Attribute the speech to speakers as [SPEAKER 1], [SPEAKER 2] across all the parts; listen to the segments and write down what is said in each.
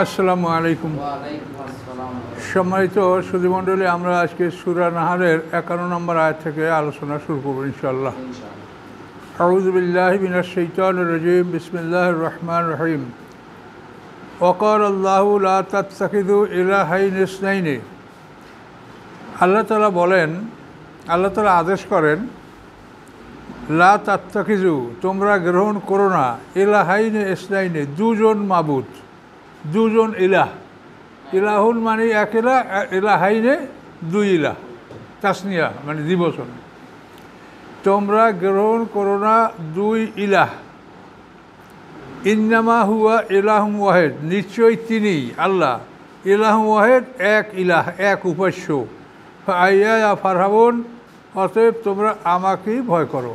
[SPEAKER 1] আসসালামু আলাইকুম। সম্মানিত সুধীমণ্ডলী, আমরা আজকে সূরা নাহলের 51 নম্বর আয়াত থেকে আলোচনা শুরু করব ইনশাআল্লাহ। আউযু বিল্লাহি মিনাশ শাইতানির রাজীম। বিসমিল্লাহির রহমানির রহিম। ওয়াকালা আল্লাহু লা তাত্তাখিযু ইলাহাইনি ইসনাইনি। আল্লাহ তাআলা বলেন, আল্লাহ তাআলা আদেশ করেন, লা তাত্তাখিযু, তোমরা গ্রহণ করো না, ইলাহাইনি ইসনাইনি, দুজন মাবুদ, দুজন ইলাহ। ইলাহুন মানে এক ইলাহ, ইলাহাইনে দুই ইলাহ, তাসনিয়া মানে দ্বিবচন। তোমরা গ্রহণ করো না দুই ইলাহ। ইন্নামা হুয়া ইলাহুম ওয়াহিদ, নিশ্চয়ই তিনি আল্লাহ, ইলাহুম ওয়াহিদ, এক ইলাহ, এক উপাস্য। ফাইয়া ফারহাবুন, অতএব তোমরা আমাকেই ভয় করো।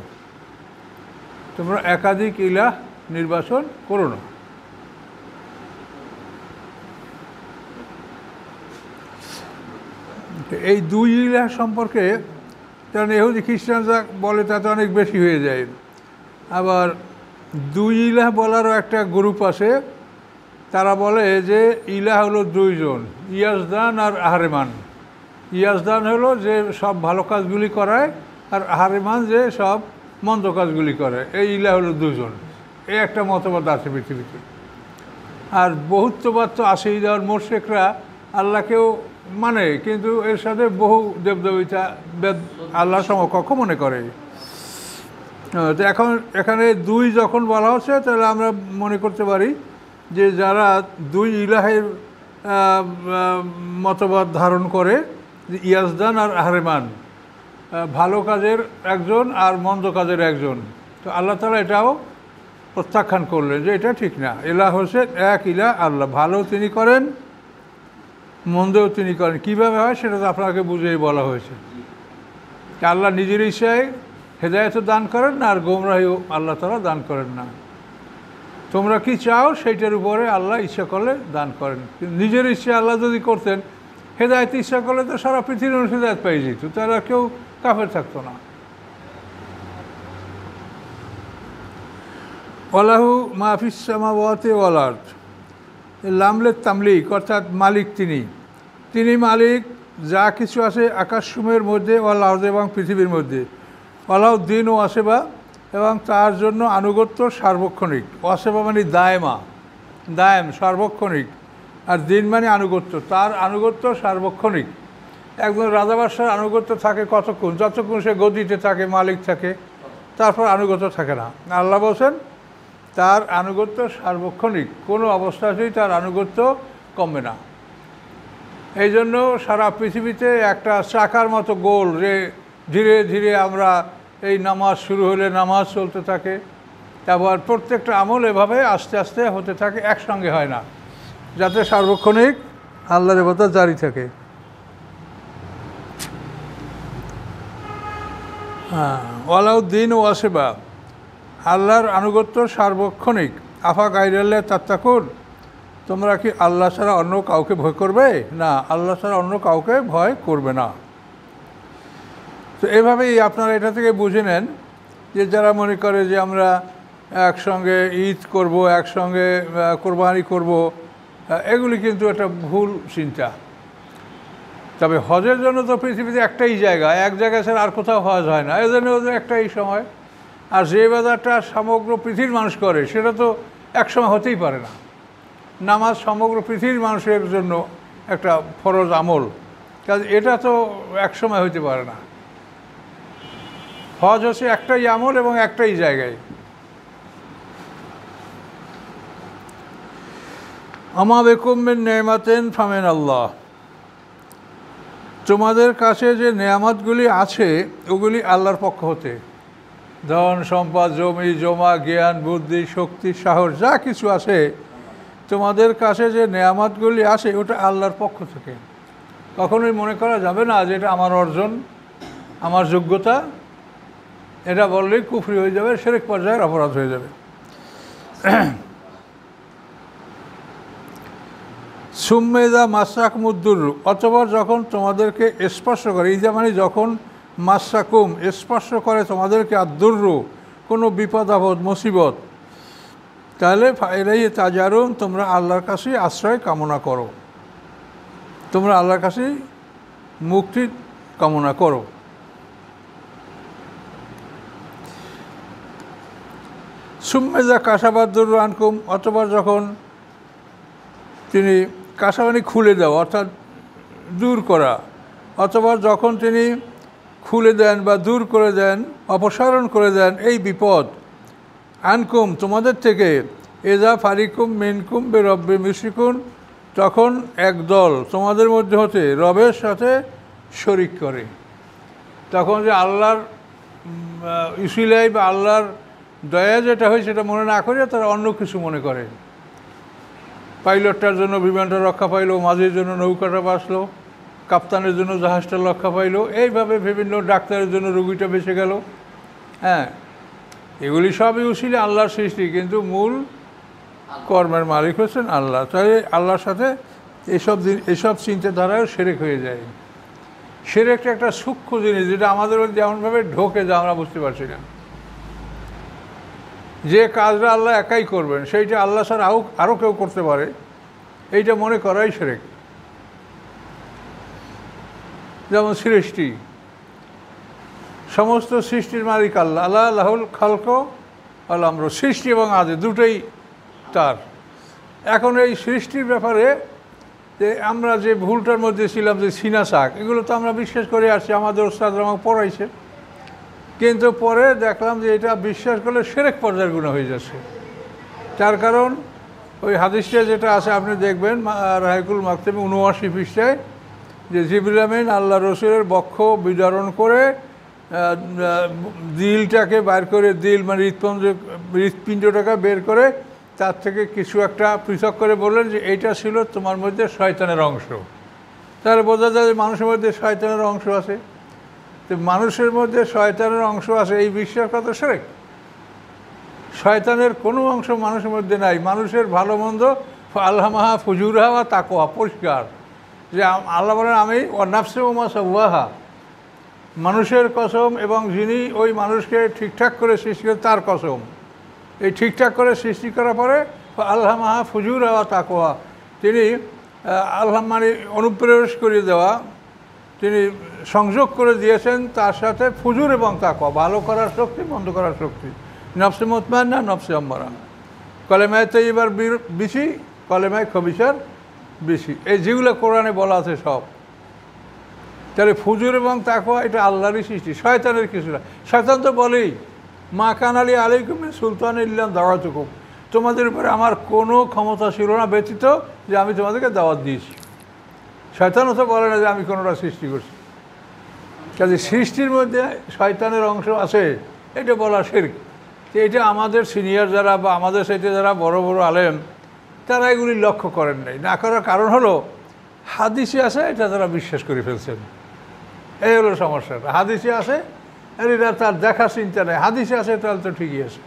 [SPEAKER 1] তোমরা একাধিক ইলাহ নির্বাচন করো না। এই দুই ইলাহ সম্পর্কে, কারণ ইহুদি খ্রিস্টান যা বলে তাতে অনেক বেশি হয়ে যায়। আবার দুই ইলাহ বলারও একটা গ্রুপ আছে, তারা বলে যে ইলাহ হলো দুইজন, ইয়াজদান আর আহরেমান। ইয়াজদান হলো যে সব ভালো কাজগুলি করায়, আর আহরেমান যে সব মন্দ কাজগুলি করে। এই ইলাহ হলো দুজন। এই একটা মতবাদ আছে পৃথিবীতে। আর বহুত্ববাদ তো আছেই, যেমন মোরশেকরা আল্লাহকেও মানে, কিন্তু এর সাথে বহু দেবদেবিতা আল্লাহ সমকক্ষ মনে করে। তো এখন এখানে দুই যখন বলা হচ্ছে, তাহলে আমরা মনে করতে পারি যে যারা দুই ইলাহের মতবাদ ধারণ করে, ইয়াজদান আর আহরেমান, ভালো কাজের একজন আর মন্দ কাজের একজন, তো আল্লাহ তাআলা এটাও প্রত্যাখ্যান করলেন যে এটা ঠিক না। ইলাহ হচ্ছে এক ইলাহ আল্লাহ, ভালো তিনি করেন, মন্দেও তিনি করেন। কীভাবে হয় সেটা তো আপনাকে বুঝেই বলা হয়েছে। আল্লাহ নিজের ইচ্ছায় হেদায়েতও দান করেন না, আর গোমরাহিও আল্লাহ তাআলা দান করেন না। তোমরা কি চাও সেইটার উপরে আল্লাহ ইচ্ছা করলে দান করেন। কিন্তু নিজের ইচ্ছা আল্লাহ যদি করতেন, হেদায়েত ইচ্ছা করলে তো সারা পৃথিবীর মানুষ হেদায়েত পেয়ে যেত, তারা কেউ কাফের থাকতো না। ওয়ালাহু মা ফিস সামাওয়াতি ওয়াল আরদ, লামলে তামলিক, অর্থাৎ মালিক তিনি। তিনি মালিক যা কিছু আছে আকাশসমূহের মধ্যে, ওয়াল আরদ, এবং পৃথিবীর মধ্যে। ওয়ালাউ দিন ও আসেবা, এবং তার জন্য আনুগত্য সার্বক্ষণিক। অসেবা মানে দায়মা, দায়েম, সার্বক্ষণিক। আর দিন মানে আনুগত্য, তার আনুগত্য সার্বক্ষণিক। একজন রাজাবাদশার আনুগত্য থাকে কতক্ষণ? যতক্ষণ সে গদিতে থাকে, মালিক থাকে, তারপর আনুগত্য থাকে না। আল্লাহ বলছেন তার আনুগত্য সার্বক্ষণিক, কোনো অবস্থাতেই তার আনুগত্য কমবে না। এই জন্য সারা পৃথিবীতে একটা চাকার মতো গোল, যে ধীরে ধীরে আমরা এই নামাজ শুরু হলে নামাজ চলতে থাকে, তারপর প্রত্যেকটা আমল এভাবে আস্তে আস্তে হতে থাকে, একসঙ্গে হয় না, যাতে সার্বক্ষণিক আল্লাহর ইবাদত জারি থাকে। ওয়ালাউদ্দিন ও আসেবা, আল্লাহর আনুগত্য সার্বক্ষণিক। আফা গায়রাল্লাহ তাত্তাকুন, তোমরা কি আল্লাহ ছাড়া অন্য কাউকে ভয় করবে? না, আল্লাহ ছাড়া অন্য কাউকে ভয় করবে না। তো এভাবেই আপনারা এটা থেকে বুঝে নেন যে যারা মনে করে যে আমরা একসঙ্গে ঈদ করব, একসঙ্গে কোরবানি করব, এগুলি কিন্তু একটা ভুল চিন্তা। তবে হজের জন্য তো পৃথিবীতে একটাই জায়গা, এক জায়গায় ছাড়া আর কোথাও হজ হয় না, এজন্য ওদের একটাই সময়। আর যে ইবাদতটা সমগ্র পৃথিবীর মানুষ করে, সেটা তো একসময় হতেই পারে না। নামাজ সমগ্র পৃথিবীর মানুষের জন্য একটা ফরজ আমল, কাজে এটা তো একসময় হইতে পারে না। হজ হচ্ছে একটাই আমল এবং একটাই জায়গায়। আমা বিকুম মিন নি'মাতিন ফামিন আল্লাহ, তোমাদের কাছে যে নেয়ামতগুলি আছে ওগুলি আল্লাহর পক্ষ হতে। ধন সম্পদ, জমি জমা, জ্ঞান বুদ্ধি, শক্তি, সাহস, যা কিছু আছে তোমাদের কাছে যে নেয়ামতগুলি আছে, ওটা আল্লাহর পক্ষ থেকে। কখনোই মনে করা যাবে না যে এটা আমার অর্জন, আমার যোগ্যতা। এটা বললেই কুফরি হয়ে যাবে, শিরক পর্যায়ের অপরাধ হয়ে যাবে। সুম্মেদা মাসাকুমুদ্দুর, অতঃপর যখন তোমাদেরকে স্পর্শ করে, ইজা মানে যখন, মাসাকুম স্পর্শ করে তোমাদেরকে, আদ্দুর্রু কোনো বিপদ আপদ মুসিবত, তাহলে ফাইলাই তাজারুন, তোমরা আল্লাহর কাছেই আশ্রয় কামনা করো, তোমরা আল্লাহর কাছেই মুক্তি কামনা করো। সুম্মেজা কাসাবাদ্দুর আনকুম, অতঃপর যখন তিনি কাসাবানি খুলে দেওয়া অর্থাৎ দূর করা, অথবা যখন তিনি খুলে দেন বা দূর করে দেন, অপসারণ করে দেন এই বিপদ, আনকুম তোমাদের থেকে, এজা ফারিকুম মিনকুম বে রব্বে মিশরিকুন, তখন একদল তোমাদের মধ্যে হতে রবের সাথে শরিক করে। তখন যে আল্লাহর ইসিলাই বা আল্লাহর দয়া যেটা হয় সেটা মনে না করে তারা অন্য কিছু মনে করে। পাইলটটার জন্য বিমানটা রক্ষা পাইলো, মাঝির জন্য নৌকাটা বাঁচলো, কাপ্তানের জন্য জাহাজটা রক্ষা পাইলো, এইভাবে বিভিন্ন ডাক্তারের জন্য রুগীটা বেঁচে গেল। হ্যাঁ, এগুলি সবই উসিলে আল্লাহর সৃষ্টি, কিন্তু মূল কর্মের মালিক হচ্ছেন আল্লাহ। তাই আল্লাহর সাথে এসব চিন্তাধারাও শিরক হয়ে যায়। শিরকটা একটা সূক্ষ্ম জিনিস, যেটা আমাদের মধ্যে এমনভাবে ঢোকে যা আমরা বুঝতে পারছি না। যে কাজটা আল্লাহ একাই করবেন সেইটা আল্লাহ ছাড়া আরও কেউ করতে পারে, এইটা মনে করাই শিরক। যেমন সৃষ্টি, সমস্ত সৃষ্টির মালিক আল্লাহ, আল্লাহ লাহুল খালক আল আমর, সৃষ্টি এবং আদে দুটোই তার। এখন এই সৃষ্টির ব্যাপারে যে আমরা যে ভুলটার মধ্যে ছিলাম, যে সিনা শাক, এগুলো তো আমরা বিশ্বাস করে আসছি, আমাদের ওস্তাদরা আমাকে পড়াইছে, কিন্তু পরে দেখলাম যে এটা বিশ্বাস করলে শিরক পর্যায়ের গুনাহ হয়ে যাচ্ছে। তার কারণ ওই হাদিসটা যেটা আছে আপনি দেখবেন রাহিকুল মাকতুমে ৭৯ পৃষ্ঠায়, যে জিবরিল আমিন আল্লাহ রসুলের বক্ষ বিদারণ করে দিলটাকে বাইর করে, দিল মানে হৃৎপিণ্ডটাকে বের করে তার থেকে কিছু একটা পৃথক করে বললেন যে এইটা ছিল তোমার মধ্যে শয়তানের অংশ। তাহলে বোঝা যায় যে মানুষের মধ্যে শয়তানের অংশ আছে। তো মানুষের মধ্যে শয়তানের অংশ আছে এই বিশ্বাস কত শিরক। শয়তানের কোনো অংশ মানুষের মধ্যে নাই। মানুষের ভালো মন্দ আল্লামাহা ফুজুরহা বা তাকওয়া, পরিষ্কার। যে আল্লাহ বলেন আমি নাফসে ওমা সাওয়াহা, মানুষের কসম এবং যিনি ওই মানুষকে ঠিকঠাক করে সৃষ্টি করে তার কসম। এই ঠিকঠাক করে সৃষ্টি করার পরে আল্লামাহা ফুজুরহা বা তাকওয়া, তিনি আল্লাহ মানে অনুপ্রবেশ করে দেওয়া, তিনি সংযোগ করে দিয়েছেন তার সাথে ফুজুর এবং তাকওয়া, ভালো করার শক্তি, মন্দ করার শক্তি। নফসে মুতমাইন্না, নফসে আম্মারা, কলেমায় তৈবার বেশি, কলেমায় খবিসার বেশি, এই যেগুলো কোরআনে বলা আছে সব। তাহলে ফুজুর এবং তাকওয়া এটা আল্লাহরই সৃষ্টি, শয়তানের কিছু না। শয়তান তো বলেই মা কান আলী আলাইকুম সুলতান ইল্লাম দাওয়াতুকুম, তোমাদের উপরে আমার কোনো ক্ষমতা ছিল না ব্যতীত যে আমি তোমাদেরকে দাওয়াত দিয়েছি। শয়তানও তো বলে না যে আমি কোনোটা সৃষ্টি করছি। কাজে সৃষ্টির মধ্যে শয়তানের অংশ আছে, এটা বলা শিরক। এটা আমাদের সিনিয়র যারা বা আমাদের সাথে যারা বড় বড় আলেম, তারা এগুলি লক্ষ্য করেন নাই। না করার কারণ হলো হাদিসে আছে, এটা তারা বিশ্বাস করে ফেলছেন। এই হলো সমস্যাটা। হাদিসে আছে, এটা তার দেখা চিন্তা নেই। হাদিসে আছে তাহলে তো ঠিকই আছে।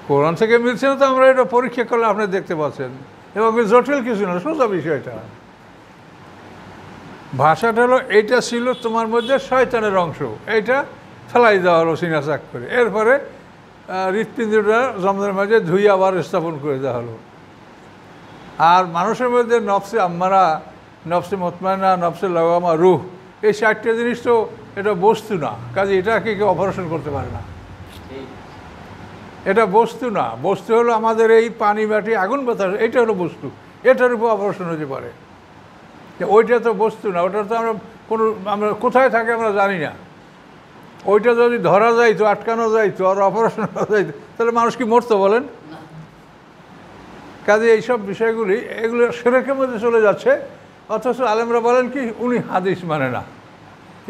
[SPEAKER 1] কোরআন থেকে মিলছে না তো আমরা এটা পরীক্ষা করলে আপনি দেখতে পাচ্ছেন। এবং জটিল কিছু না, সোজা বিষয়টা। ভাষাটা হলো এইটা ছিল তোমার মধ্যে শয়তানের অংশ, এইটা ফেলাই দেওয়া হলো সিনা চাক করে। এরপরে হৃৎপিণ্ডটা জমদের মাঝে ধুয়ে আবার স্থাপন করে দেওয়া হলো। আর মানুষের মধ্যে নফসে আম্মারা, নফসে মুতমাইন্না, নফসে লাওয়ামা, রুহ, এই 4টে জিনিস তো এটা বস্তু না। কাজে এটাকে কেউ অপারেশন করতে পারে না। এটা বস্তু না। বস্তু হলো আমাদের এই পানি, মাটি, আগুন, বাতাস, এইটা হলো বস্তু। এটার উপর অপারেশন হতে পারে। ওইটা তো বস্তু না। ওটা তো আমরা কোথায় থাকে আমরা জানি না। ওইটা যদি ধরা যাইতো, আটকানো যাইতো, আর অপারেশন করা যাইতো, তাহলে মানুষ কি মরতো বলেন? কাজে এইসব বিষয়গুলি এগুলো শিরকের মধ্যে চলে যাচ্ছে। অথচ আলেমরা বলেন কি উনি হাদিস মানে না।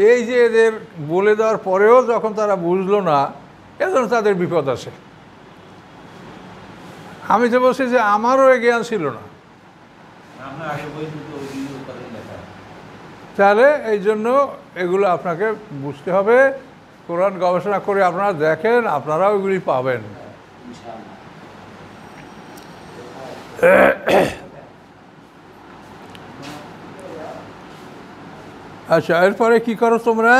[SPEAKER 1] এই যে এদের বলে দেওয়ার পরেও যখন তারা বুঝলো না, এজন্য তাদের বিপদ আছে। আমি তো বলছি যে আমারও এ জ্ঞান ছিল না। তাহলে এই জন্য এগুলো আপনাকে বুঝতে হবে। কোরআন গবেষণা করে আপনারা দেখেন, আপনারাও এগুলি পাবেন। আচ্ছা, এরপরে কি করো তোমরা?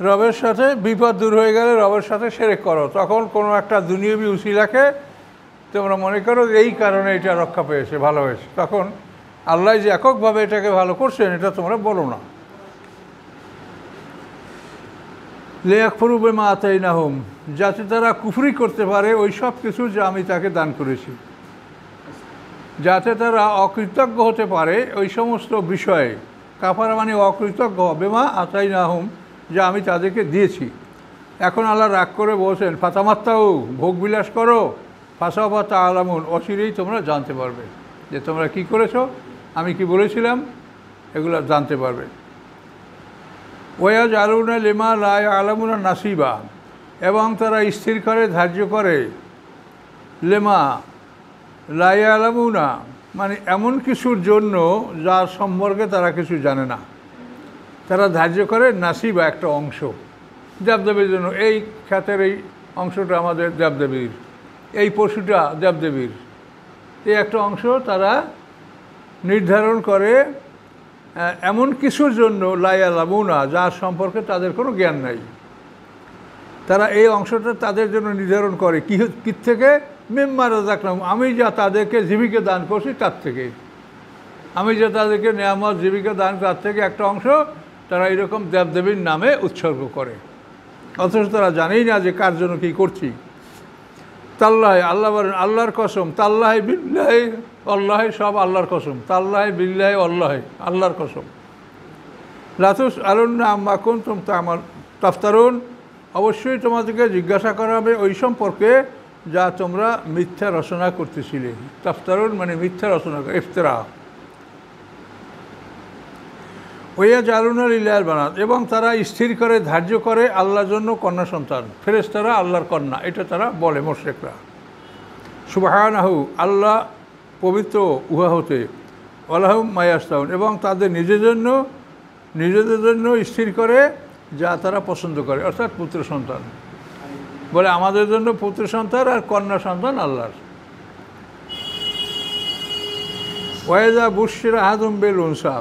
[SPEAKER 1] রবের সাথে বিপদ দূর হয়ে গেলে রবের সাথে শিরক করো, তখন কোনো একটা দুনিয়াবি উসিলাকে তোমরা মনে করো এই কারণে এটা রক্ষা পেয়েছে, ভালো হয়েছে, তখন আল্লাহ যে এককভাবে এটাকে ভালো করছেন এটা তোমরা বলো না। লিয়াকফুরু বিমা আতাইনাহুম, যাতে তারা কুফরি করতে পারে ওই সব কিছু যা আমি তাকে দান করেছি, যাতে তারা অকৃতজ্ঞ হতে পারে ওই সমস্ত বিষয়ে। কাফারা মানে অকৃতজ্ঞ, বিমা আতাইনাহুম, যা আমি তাদেরকে দিয়েছি। এখন আল্লাহ রাগ করে বলছেন ফাতামাত্তাউ, ভোগ বিলাস করো, ফাসাফা তাআলামুন, অচিরেই তোমরা জানতে পারবে যে তোমরা কি করেছো, আমি কি বলেছিলাম, এগুলো জানতে পারবে। ওয়াজআলুনা লিমা লা ইয়ালামুনা নাসিবা, এবং তারা স্থির করে ধার্য করে লেমা লা ইয়ালামুনা, মানে এমন কিছুর জন্য যার সম্পর্কে তারা কিছু জানে না, তারা ধার্য করে নাসিবা, একটা অংশ দেবদেবীর জন্য। এই খ্যাতের এই অংশটা আমাদের দেবদেবীর, এই পশুটা দেবদেবীর, এই একটা অংশ তারা নির্ধারণ করে এমন কিছুর জন্য লা ইয়ালামুনা, যার সম্পর্কে তাদের কোনো জ্ঞান নাই। তারা এই অংশটা তাদের জন্য নির্ধারণ করে কি থেকে, মিম্মা রাযাকনাহুম, আমি যা তাদেরকে জীবিকা দান করছি তার থেকে, আমি যা তাদেরকে নিয়ামত জীবিকা দান তার থেকে একটা অংশ তারা এরকম দেবদেবীর নামে উৎসর্গ করে, অথচ তারা জানেই না যে কার জন্য কী করছি। তাল্লাহি, আল্লাহ বলেন আল্লাহর কসম, তাল্লাহি বিল্লাহি, আল্লাহি সব আল্লাহর কসম, তাল্লাহি বিল্লাহি আল্লাহি, আল্লাহর কসম। লা তুসআলুন্না আম্মা কুনতুম তাফতারুন, অবশ্যই তোমাদেরকে জিজ্ঞাসা করা হবে ওই সম্পর্কে যা তোমরা মিথ্যা রচনা করতেছিলে। তাফতারুন মানে মিথ্যা রচনা, ইফতিরা। ওয়াজআলুনা লিল্লাহিল বানাত, এবং তারা স্থির করে ধার্য করে আল্লাহর জন্য কন্যা সন্তান, ফেরেশতারা আল্লাহর কন্যা, এটা তারা বলে মুশরিকরা। সুবহানাহু, আল্লাহ পবিত্র উহা হতে, ওয়ালাহুম মা ইয়াশতাউন, এবং তাদের নিজেদের জন্য স্থির করে যা তারা পছন্দ করে, অর্থাৎ পুত্র সন্তান। বলে আমাদের জন্য পুত্র সন্তান আর কন্যা সন্তান আল্লাহর। ওয়াইজা বুশিরা আহাদুম বিল উনসা,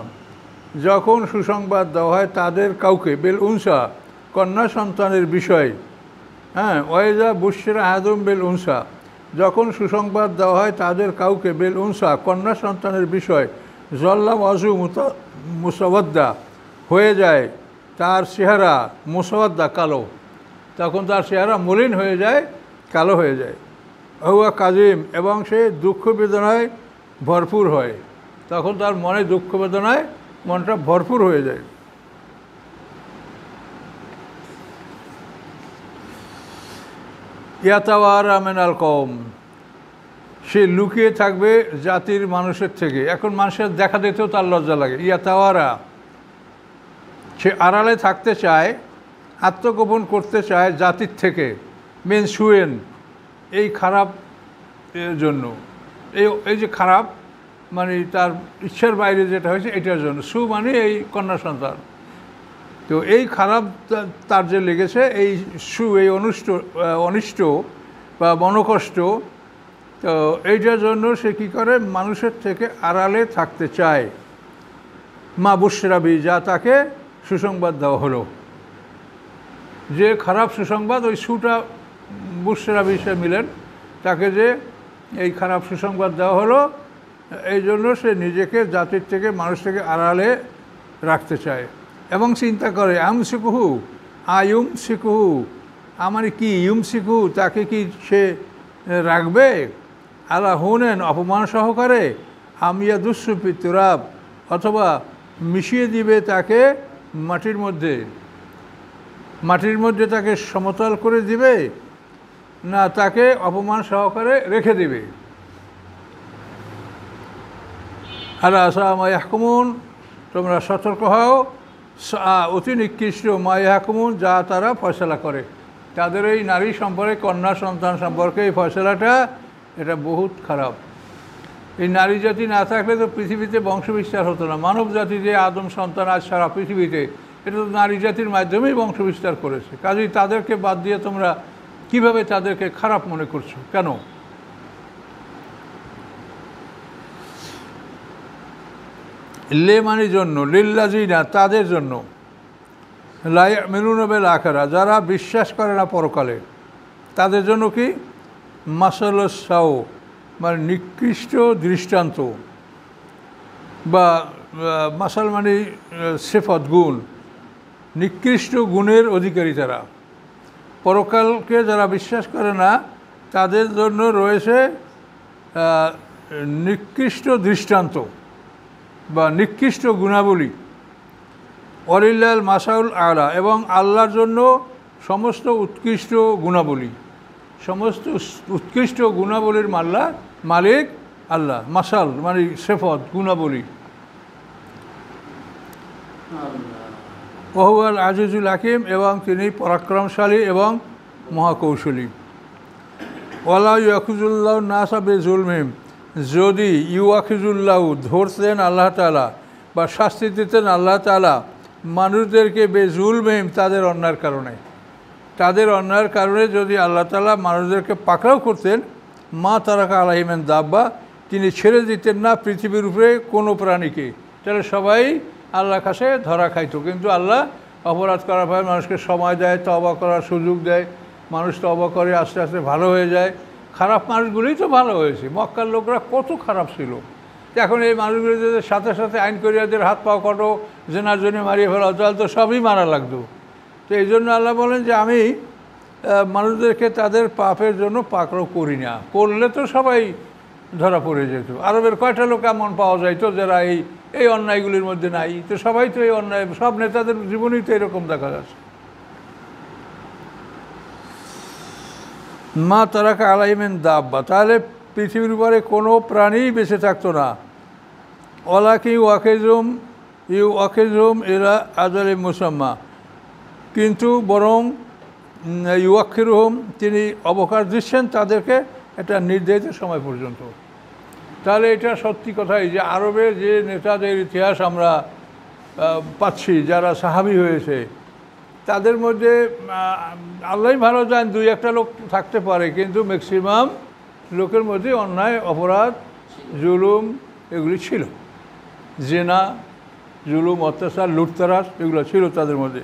[SPEAKER 1] যখন সুসংবাদ দেওয়া হয় তাদের কাউকে, বিল উনসা কন্যা সন্তানের বিষয়, হ্যাঁ, ওয়াইজা বুশিরা আহাদুম বিল উনসা, যখন সুসংবাদ দেওয়া হয় তাদের কাউকে বিল উনসা কন্যা সন্তানের বিষয়, জল্লা ওয়াজু মুসাওয়াদ্দা, হয়ে যায় তার চেহারা মুসাওয়াদ্দা, কালো, তখন তার চেহারা মলিন হয়ে যায়, কালো হয়ে যায়। হুয়া কাজিম, এবং সে দুঃখ বেদনায় ভরপুর হয়, তখন তার মনে দুঃখ বেদনায় মনটা ভরপুর হয়ে যায়। ইয়াতাওয়ারা মিনাল কওম, সে লুকিয়ে থাকবে জাতির মানুষের থেকে। এখন মানুষের দেখা দিতেও তার লজ্জা লাগে। ইয়াতাওয়ারা, সে আড়ালে থাকতে চায়, আত্মগোপন করতে চায় জাতির থেকে, মিন সুয়েন, এই খারাপ জন্য, এই যে খারাপ মানে তার ইচ্ছার বাইরে যেটা হয়েছে এটার জন্য। সু মানে এই কন্যা সন্তান, তো এই খারাপ তার যে লেগেছে, এই এই অনিষ্ট বা মনোকষ্ট, তো এইটার জন্য সে কী করে, মানুষের থেকে আড়ালে থাকতে চায়। মা বুশরাবি, যা তাকে সুসংবাদ দেওয়া হলো, যে খারাপ সুসংবাদ, ওই সুটা বুশরাবি সে মিলেন, তাকে যে এই খারাপ সুসংবাদ দেওয়া হলো, এই জন্য সে নিজেকে জাতির থেকে, মানুষ থেকে আড়ালে রাখতে চায় এবং চিন্তা করে আমসিকুহু আয়ুম সিকুহু, আমার কি ইউম সিকুহু, তাকে কি সে রাখবে, আলা হুনেন অপমান সহকারে, আমিয়া দুঃসুপি তুরাব, অথবা মিশিয়ে দিবে তাকে মাটির মধ্যে তাকে সমতল করে দিবে, না তাকে অপমান সহকারে রেখে দিবে। আলা আসা মা ইয়াহকুমুন, তোমরা সতর্ক হও, অতি নিকৃষ্ট মা ইয়াহকুমুন, যা তারা ফয়সালা করে। তাদের এই নারী সম্পর্কে, কন্যা সন্তান সম্পর্কে এই ফয়সালাটা, এটা বহুত খারাপ। এই নারী জাতি না থাকলে তো পৃথিবীতে বংশবিস্তার হতো না। মানব জাতি যে আদম সন্তান আজ সারা পৃথিবীতে, এটা তো নারী জাতির মাধ্যমেই বংশবিস্তার করেছে। কাজেই তাদেরকে বাদ দিয়ে তোমরা কিভাবে তাদেরকে খারাপ মনে করছো কেন? লে মানে জন্য, লিল্লাযিনা তাদের জন্য, লা ইউমিনুনা বিল আখিরা, যারা বিশ্বাস করে না পরকালে, তাদের জন্য কি মাসালুস সাও, মানে নিকৃষ্ট দৃষ্টান্ত, বা মাসাল মানে সিফত গুণ, নিকৃষ্ট গুণের অধিকারী তারা। পরকালকে যারা বিশ্বাস করে না তাদের জন্য রয়েছে নিকৃষ্ট দৃষ্টান্ত বা নিকৃষ্ট গুণাবলী। ওয়ালিল্লাহিল মাসাউল আলা, এবং আল্লাহর জন্য সমস্ত উৎকৃষ্ট গুণাবলী, সমস্ত উৎকৃষ্ট গুণাবলীর মালিক আল্লাহ। মাসাল মানে সিফত, গুণাবলী। ওহুয়াল আজিজুল হাকিম, এবং তিনি পরাক্রমশালী এবং মহাকৌশলী। ওয়ালা ইয়াখিজুল্লাহু নাসা বিজুলমিহিম, যদি ইউআখিজুল্লাহ ধরতেন আল্লাহ তাআলা বা শাস্তি দিতেন আল্লাহ তাআলা মানুষদেরকে বেজুলমিহিম, তাদের অন্যায়ের কারণে, তাদের অন্যায়ের কারণে যদি আল্লাহ তাআলা মানুষদেরকে পাকড়াও করতেন, মা তারাকা আলাইহিম মিন দাব্বা, তিনি ছেড়ে দিতেন না পৃথিবীর উপরে কোনো প্রাণীকে, তাহলে সবাই আল্লাহর কাছে ধরা খাইতো। কিন্তু আল্লাহ অপরাধ করার পর মানুষকে সময় দেয়, তওবা করার সুযোগ দেয়, মানুষ তওবা করে আস্তে আস্তে ভালো হয়ে যায়। খারাপ মানুষগুলোই তো ভালো হয়েছে, মক্কার লোকরা কত খারাপ ছিল। এখন এই মানুষগুলিদের সাথে সাথে আইন করিয়াদের হাত পা কটো, জেনার জন্য মারিয়ে ফেলা, তাহলে তো সবই মারা লাগতো। তো এই জন্য আল্লাহ বলেন যে আমি মানুষদেরকে তাদের পাপের জন্য পাকড়াও করি না, করলে তো সবাই ধরা পড়ে যেত। আরবের কয়টা লোক এমন পাওয়া যাইতো যারা এই অন্যায়গুলির মধ্যে নাই? তো সবাই তো এই অন্যায়, সব নেতাদের জীবনেই তো এরকম দেখা যাচ্ছে। মা তারাকা আলাইহিম মিন দাব্বা, তাহলে পৃথিবীর উপরে কোনো প্রাণী বেঁচে থাকতো না। ওয়ালাকি ইউআখিজুহুম ইলা আজালিম মুসাম্মা, কিন্তু বরং ইউআখিরুহুম, তিনি অবকাশ দিচ্ছেন তাদেরকে একটা নির্ধারিত সময় পর্যন্ত। তাহলে এটা সত্যি কথাই যে আরবের যে নেতাদের ইতিহাস আমরা পাচ্ছি, যারা সাহাবী হয়েছে, তাদের মধ্যে আল্লাহই ভালো জানেন, দুই একটা লোক থাকতে পারে, কিন্তু ম্যাক্সিমাম লোকের মধ্যে অন্যায়, অপরাধ, জুলুম এগুলি ছিল। জেনা, জুলুম, অত্যাচার, লুটতারাস এগুলো ছিল তাদের মধ্যে।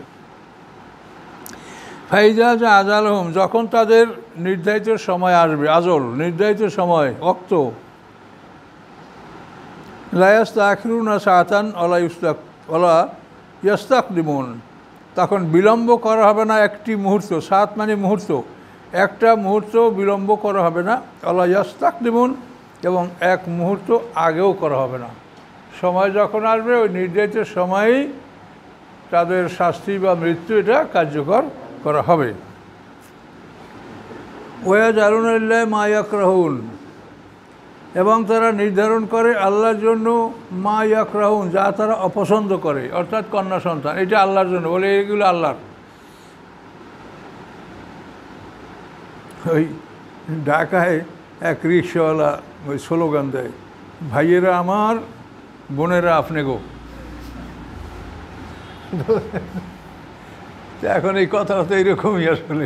[SPEAKER 1] ফাইজা যা আজাল হোম, যখন তাদের নির্ধারিত সময় আসবে, আজল নির্ধারিত সময়, অক্ত, লায়াস্তাখিরুনা সাআতান ওয়ালা ইয়াস্তাকদিমুন, তখন বিলম্ব করা হবে না একটি মুহূর্ত। সাত মানে মুহূর্ত, একটা মুহূর্ত বিলম্ব করা হবে না। ওয়ালা ইয়াস্তাকদিমুন, এবং এক মুহূর্ত আগেও করা হবে না। সময় যখন আসবে ওই নির্ধারিত সময়েই তাদের শাস্তি বা মৃত্যু এটা কার্যকর করা হবে। ওয়াজআলুনা লিল্লাহি মা ইয়াকরাহুন, এবং তারা নির্ধারণ করে আল্লাহর জন্য মা ইয়াকরাহুন, যা তারা অপছন্দ করে, অর্থাৎ কন্যা সন্তান, এটা আল্লাহর জন্য বলে, এগুলো আল্লাহর। ওই ঢাকায় এক রিক্সাওয়ালা ওই স্লোগান দেয়, ভাইয়েরা আমার, বোনেরা আপনি গো। এখন এই কথাটা তো এইরকমই আসলে।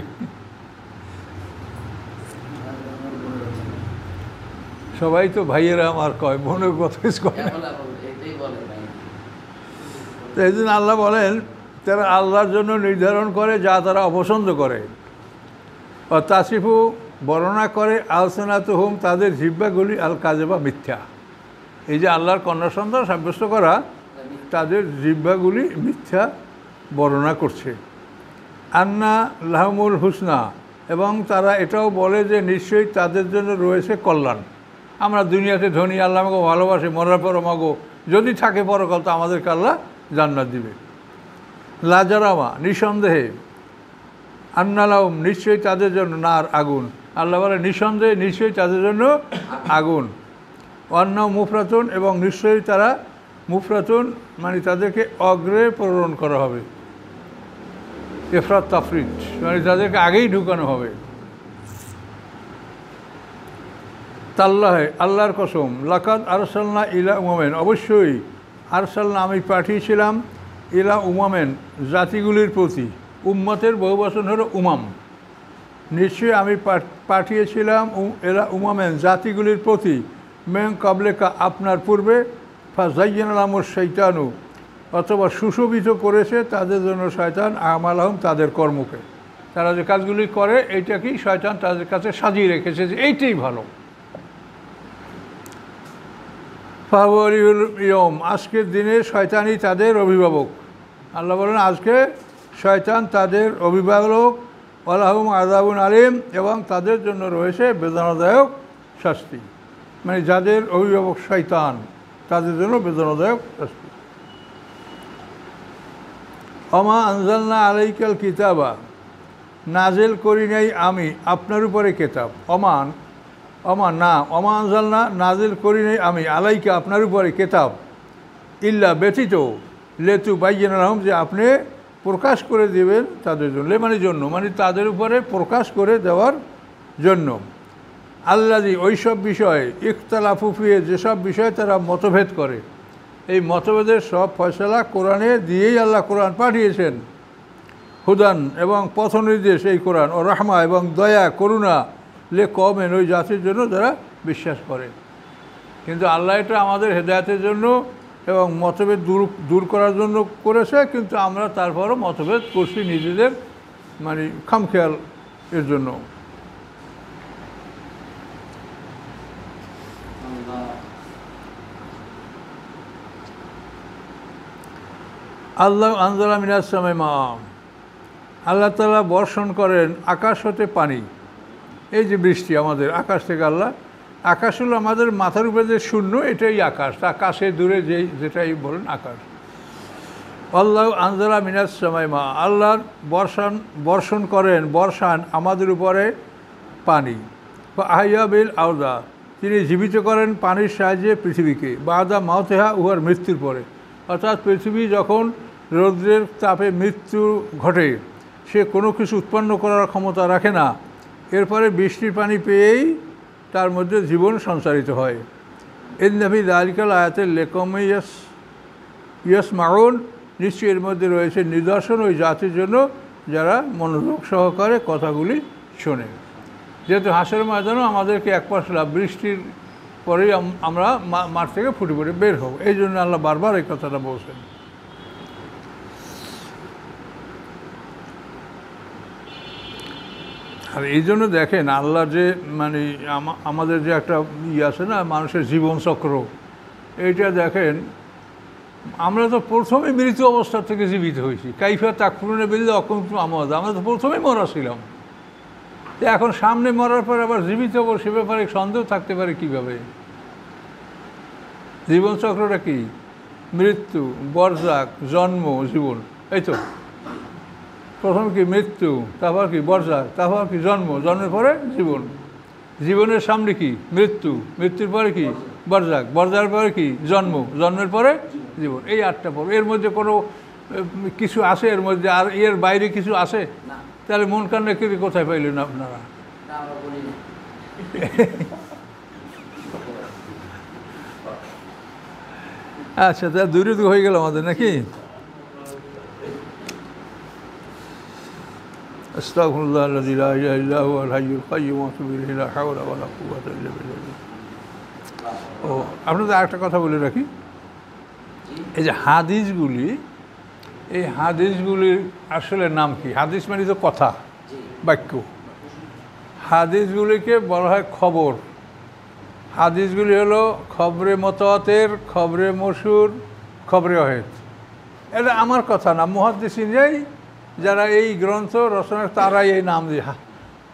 [SPEAKER 1] সবাই তো ভাইয়েরা আমার কয়, বোনের কথা কয় না। এই জন্য আল্লাহ বলেন তারা আল্লাহর জন্য নির্ধারণ করে যা তারা অপছন্দ করে। তাসিফু, বর্ণনা করে, আলসানাতুহুম, তাদের জিহ্বাগুলি, আল কাযিবা, মিথ্যা। এই যে আল্লাহর কন্যা সন্তান সাব্যস্ত করা, তাদের জিহ্বাগুলি মিথ্যা বর্ণনা করছে। আন্না লাহুমুল হুসনা, এবং তারা এটাও বলে যে নিশ্চয়ই তাদের জন্য রয়েছে কল্যাণ। আমরা দুনিয়াতে ধনী, আল্লাহ আমাকে ভালোবাসে, মরার পর আমাকে যদি থাকে পরকাল, তো আমাদেরকে আল্লাহ জান্নাত দিবে। লাজারামা, নিঃসন্দেহে, আন্না লাহুম, নিশ্চয়ই তাদের জন্য, নার, আগুন। আল্লাহ বলে নিঃসন্দেহে নিশ্চয়ই তাদের জন্য আগুন। অন্য মুফরাতুন, এবং নিশ্চয়ই তারা মুফরাতুন মানে তাদেরকে অগ্রে প্রেরণ করা হবে। ইফরাত তাফরিত মানে তাদেরকে আগেই ঢুকানো হবে। তাল্লাহে, আল্লাহর কসম, লাকাদ আরসালনা ইলা উমামেন, অবশ্যই আরসালনা আমি পাঠিয়েছিলাম, ইলা উমামেন জাতিগুলির প্রতি। উম্মতের বহুবচন হলো উমাম। নিশ্চয়ই আমি পাঠিয়েছিলাম এলা উমামেন জাতিগুলির প্রতি, মেন কাবলেকা আপনার পূর্বে, ফাজাইয়ানালামুর শৈতানু, অথবা সুশোভিত করেছে তাদের জন্য শয়তান আমালাহুম তাদের কর্মকে, তারা যে কাজগুলি করে এইটাকেই শয়তান তাদের কাছে সাজিয়ে রেখেছে যে এইটাই ভালো। ফাওয়ারিউল ইয়ম, আজকের দিনে শয়তানই তাদের অভিভাবক। আল্লাহ বলেন আজকে শয়তান তাদের অভিভাবক, ওয়ালাহুম আযাবুন আলিম, এবং তাদের জন্য রয়েছে বেদনাদায়ক শাস্তি। মানে যাদের অভিভাবক শয়তান তাদের জন্য বেদনাদায়ক শাস্তি। অমা আনজালনা আলাইকাল কিতাবা, নাজেল করি নাই আমি আপনার উপরে কেতাব। অমা না, অমা আনজালনা নাজেল করি নাই আমি আলাইকা আপনার উপরে কেতাব, ইল্লা ব্যতীত লেতু বাইয়িনা লাহুম, যে আপনি প্রকাশ করে দেবেন তাদের জন্য, মানে তাদের উপরে প্রকাশ করে দেওয়ার জন্য। আল্লাযী, ওইসব বিষয়ে ইখতালাফু ফিহি, যেসব বিষয়ে তারা মতভেদ করে, এই মতভেদের সব ফয়সালা কোরআনে দিয়েই আল্লাহ কোরআন পাঠিয়েছেন। হুদান, এবং পথ নির্দেশ এই কোরআন, ও রাহমা, এবং দয়া করুণা, লে কওমেন, ওই জাতির জন্য যারা বিশ্বাস করে। কিন্তু আল্লাহ এটা আমাদের হেদায়েতের জন্য এবং মতভেদ দূর করার জন্য করেছে, কিন্তু আমরা তারপরও মতভেদ করছি নিজেদের মানে খামখেয়াল এর জন্য। আল্লাহ আনজালা মিনাস সামাই মা, আল্লাহ তাআলা বর্ষণ করেন আকাশ হতে পানি। এই যে বৃষ্টি আমাদের আকাশ থেকে, আকাশ হলো আমাদের মাথার উপরে যে শূন্য, এটাই আকাশ। আকাশে দূরে যেটাই বলেন আকাশ। আল্লাহ আনজালা মিনাস সামাই মা, আল্লাহ বর্ষণ করেন, বর্ষান আমাদের উপরে পানি। আহইয়া বিল আরদা, তিনি জীবিত করেন পানির সাহায্যে পৃথিবীকে, বাদা মাউতিহা, উহার মৃত্যুর পরে। অর্থাৎ পৃথিবী যখন রৌদ্রের তাপে মৃত্যু ঘটে, সে কোনো কিছু উৎপন্ন করার ক্ষমতা রাখে না, এরপরে বৃষ্টির পানি পেয়েই তার মধ্যে জীবন সঞ্চারিত হয়। ইন্নাফি যালিকাল আয়াতিল লিকাওমি ইয়াসমাউন, নিশ্চয়ই এর মধ্যে রয়েছে নিদর্শন ওই জাতির জন্য যারা মনোযোগ সহকারে কথাগুলি শোনে। যেহেতু হাসরের ময়দানও আমাদেরকে এক পশলা বৃষ্টির পরেই আমরা মাঠ থেকে ফুটে ফুটে বের হব, এই জন্য আল্লাহ বারবার এই কথাটা বলছেন। আর এই জন্য দেখেন আল্লাহ যে মানে আমাদের যে একটা আছে না মানুষের জীবনচক্র, এইটা দেখেন আমরা তো প্রথমে মৃত অবস্থা থেকে জীবিত হয়েছি। কাইফা তাকফুরুনা বিল্লাহি ওয়া আমওয়াত, আমরা তো প্রথমেই মরা ছিলাম। এখন সামনে মরার পর আবার জীবিত হবো, সে ব্যাপারে সন্দেহ থাকতে পারে কীভাবে? জীবনচক্রটা কি? মৃত্যু, বরজাক, জন্ম, জীবন, এই তো। প্রথম কি মৃত্যু, তারপর কি বরজাক, তারপর কি জন্ম, জন্মের পরে জীবন, জীবনের সামনে কি মৃত্যু, মৃত্যুর পরে কি বরজাক, বরজাকের পরে কি জন্ম, জন্মের পরে জীবন। এই 8টা পর্ব। এর মধ্যে কোনো কিছু আছে এর মধ্যে? আর এর বাইরে কিছু আছে? তাহলে মন কান্না কি কোথায় পাইলেন আপনারা? আচ্ছা, তা দূরে হয়ে গেল আমাদের নাকি? আস্তাগফিরুল্লাহ আল্লাযী লা ইলাহা ইল্লা হুয়াল হাইয়ুল কাইয়্যুম ওয়া আতুবু ইলাইহি লা হাওলা ওয়া লা কুওয়াতা ইল্লা বিল্লাহ। ও আপনাদের আরেকটা কথা বলে রাখি, এই যে হাদিসগুলি, এই হাদিসগুলির আসলে নাম কি? হাদিস মানে তো কথা, বাক্য। হাদিসগুলিকে বলা হয় খবর। হাদিসগুলি হলো খবরে মতওয়াতের, খবরে মশহুর, খবরে ওয়াহিদ। এটা আমার কথা না, মুহাদ্দিসিনরাই যারা এই গ্রন্থ রচনা তারাই এই নাম দিয়ে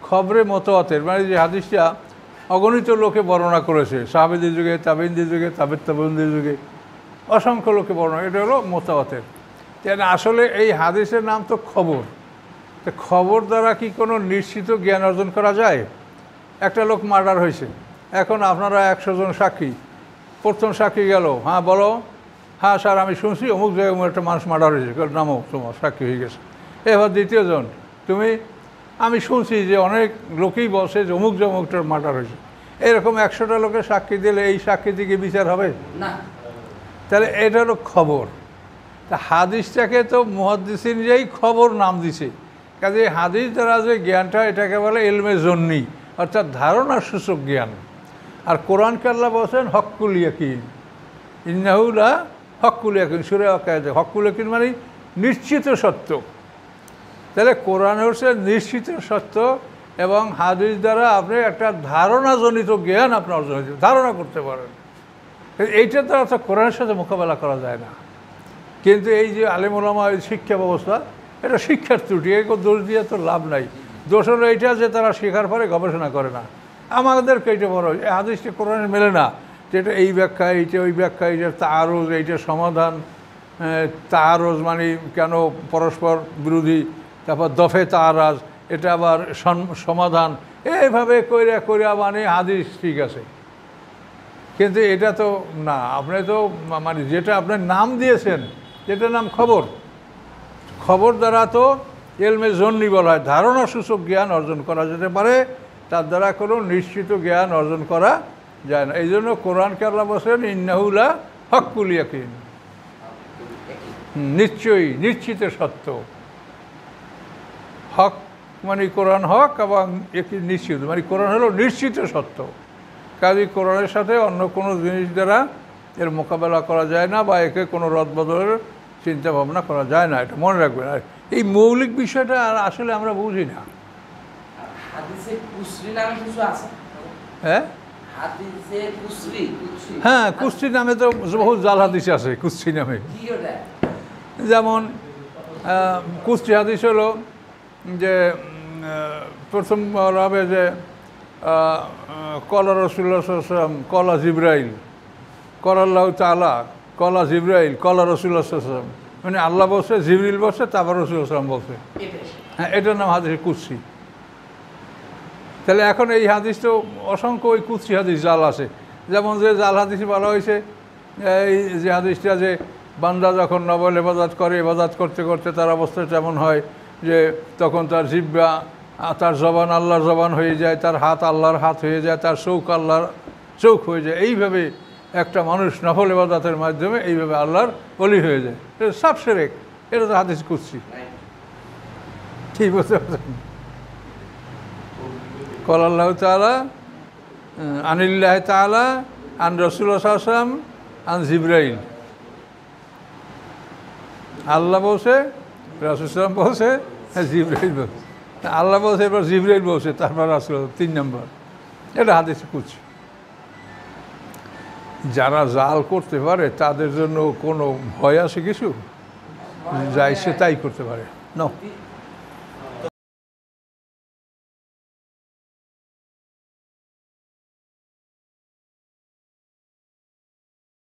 [SPEAKER 1] খবরে মতওয়াতের, মানে যে হাদিসটা অগণিত লোকে বর্ণনা করেছে, সাহাবীদের যুগে, তাবেঈনদের যুগে, তাবেঈনদের যুগে অসংখ্য লোকে বর্ণনা, এটা হলো মতওয়াতের। আসলে এই হাদিসের নাম তো খবর। তো খবর দ্বারা কি কোনো নিশ্চিত জ্ঞান অর্জন করা যায়? একটা লোক মার্ডার হয়েছে, এখন আপনারা 100 জন সাক্ষী, প্রথম সাক্ষী গেল, হ্যাঁ বলো, হ্যাঁ স্যার আমি শুনছি অমুক জায়গায় একটা মানুষ মার্ডার হয়েছে, নামও তোমার সাক্ষী হয়ে গেছে। এবার দ্বিতীয় জন, আমি শুনছি যে অনেক লোকেই বলছে যে অমুক অমুকটার মার্ডার হয়েছে। এরকম 100টা লোকের সাক্ষী দিলে এই সাক্ষী দিকে বিচার হবে না। তাহলে এটা হলো খবর। তা হাদিসটাকে তো মুহাদ্দিসিনরাই খবর নাম দিছে, কাজে হাদিস দ্বারা যে জ্ঞানটা এটাকে বলে ইলমে জন্নি, অর্থাৎ ধারণার সূচক জ্ঞান। আর কোরআনকে আল্লাহ বলছেন হক্কুল ইয়াকিন, ইন্নাহু লা হক্কুল ইয়াকিন, সূরা ওয়াকিয়াতে হক্কুল ইয়াকিন মানে নিশ্চিত সত্য। তাহলে কোরআন হচ্ছে নিশ্চিত সত্য এবং হাদিস দ্বারা আপনি একটা ধারণাজনিত জ্ঞান আপনি অর্জন হয়েছে, ধারণা করতে পারেন। এইটা দ্বারা তো কোরআনের সাথে মোকাবেলা করা যায় না। কিন্তু এই যে আলেম ওলামা শিক্ষা ব্যবস্থা, এটা শিক্ষার ত্রুটি, এগুলো দোষ দিয়ে তো লাভ নাই। দোষ হলো এইটা যে তারা শেখার পরে গবেষণা করে না। আমাদেরকে এইটা বড় এই হাদিসটা কোরআনে মেলে না, যেটা এই ব্যাখ্যা, এইটা ওই ব্যাখ্যা, এইটা তাআরুজ, এইটা সমাধান। তাআরুজ মানে কেন পরস্পর বিরোধী, তারপর দফে তাআরাজ, এটা আবার সমাধান, এইভাবে কইরা কইরা মানে হাদিস ঠিক আছে। কিন্তু এটা তো না, আপনি তো মানে যেটা আপনার নাম দিয়েছেন, যেটার নাম খবর, খবর দ্বারা তো এলমে জন্নি বলা হয়, ধারণা সূচক জ্ঞান অর্জন করা যেতে পারে, তার দ্বারা কোনো নিশ্চিত জ্ঞান অর্জন করা যায় না। এই জন্য কোরআনকে আল্লাহ বলছেন ইন্নাহু লা হক্কুল ইয়াকিন, নিশ্চয়ই নিশ্চিত সত্য। হক মানে কোরআন হক এবং নিশ্চিত মানে কোরআন হলো নিশ্চিত সত্য। কাজে কোরআনের সাথে অন্য কোনো জিনিস দ্বারা এর মোকাবেলা করা যায় না বা একে কোনো রদবদলের চিন্তা ভাবনা করা যায় না, এটা মনে রাখবেন। আর এই মৌলিক বিষয়টা আর আসলে আমরা বুঝি না। হ্যাঁ হ্যাঁ, কুস্তি নামে তো বহু জাল হাদিস আছে। কুস্তি নামে যেমন কুস্তি হাদিস হলো যে প্রথম হবে যে কলা রাসূলুল্লাহ সাল্লাল্লাহু আলাইহি ওয়াসাল্লাম, কলা জিবরাইল, কলা আল্লাহু তাআলা, কলা জিবরাইল, কলা রাসূলুল্লাহ সাল্লাল্লাহু আলাইহি ওয়াসাল্লাম, মানে আল্লাহ বলছে, জিবরিল বলছে, তারপর রাসূলুল্লাহ সাল্লাল্লাহু আলাইহি ওয়াসাল্লাম বলছে। হ্যাঁ, এটার নাম হাদিস কুদসি। তাহলে এখন এই হাদিস তো অসংখ্য ওই কুদসি হাদিস জাল আছে। যেমন যে জাল হাদিস বলা হয়েছে এই যে হাদিসটা যে বান্দা যখন নফল ইবাদত করে, ইবাদত করতে করতে তার অবস্থা তেমন হয় যে তখন তার জিহ্বা, তার জবান আল্লাহর জবান হয়ে যায়, তার হাত আল্লাহর হাত হয়ে যায়, তার চোখ আল্লাহর চোখ হয়ে যায়। এইভাবে একটা মানুষ নফল ইবাদতের মাধ্যমে এইভাবে আল্লাহর ওলি হয়ে যায়। এটা সব শিরক, এটা তো হাদিস কুদসি। ঠিক বুঝতে পারছেন? কল আল্লাহ তাআলা আনিল্লাহ তাআলা আন রাসূলুল্লাহ সাল্লাল্লাহু আলাইহি ওয়াসাল্লাম আন জিবরাইল। আল্লাহ বলছে, রাসূল সাল্লাল্লাহু আলাইহি ওয়াসাল্লাম বলছে, জিবরাইল বলছে। আল্লাহ বলছে, এবার জিবরাইল বলছে, তারপর রাসূল, 3 নম্বর। এটা হাদিসে কুদসি। যারা জাল করতে পারে তাদের জন্য কোনো ভয় আছে কিছু? যা ইচ্ছে তাই করতে পারে।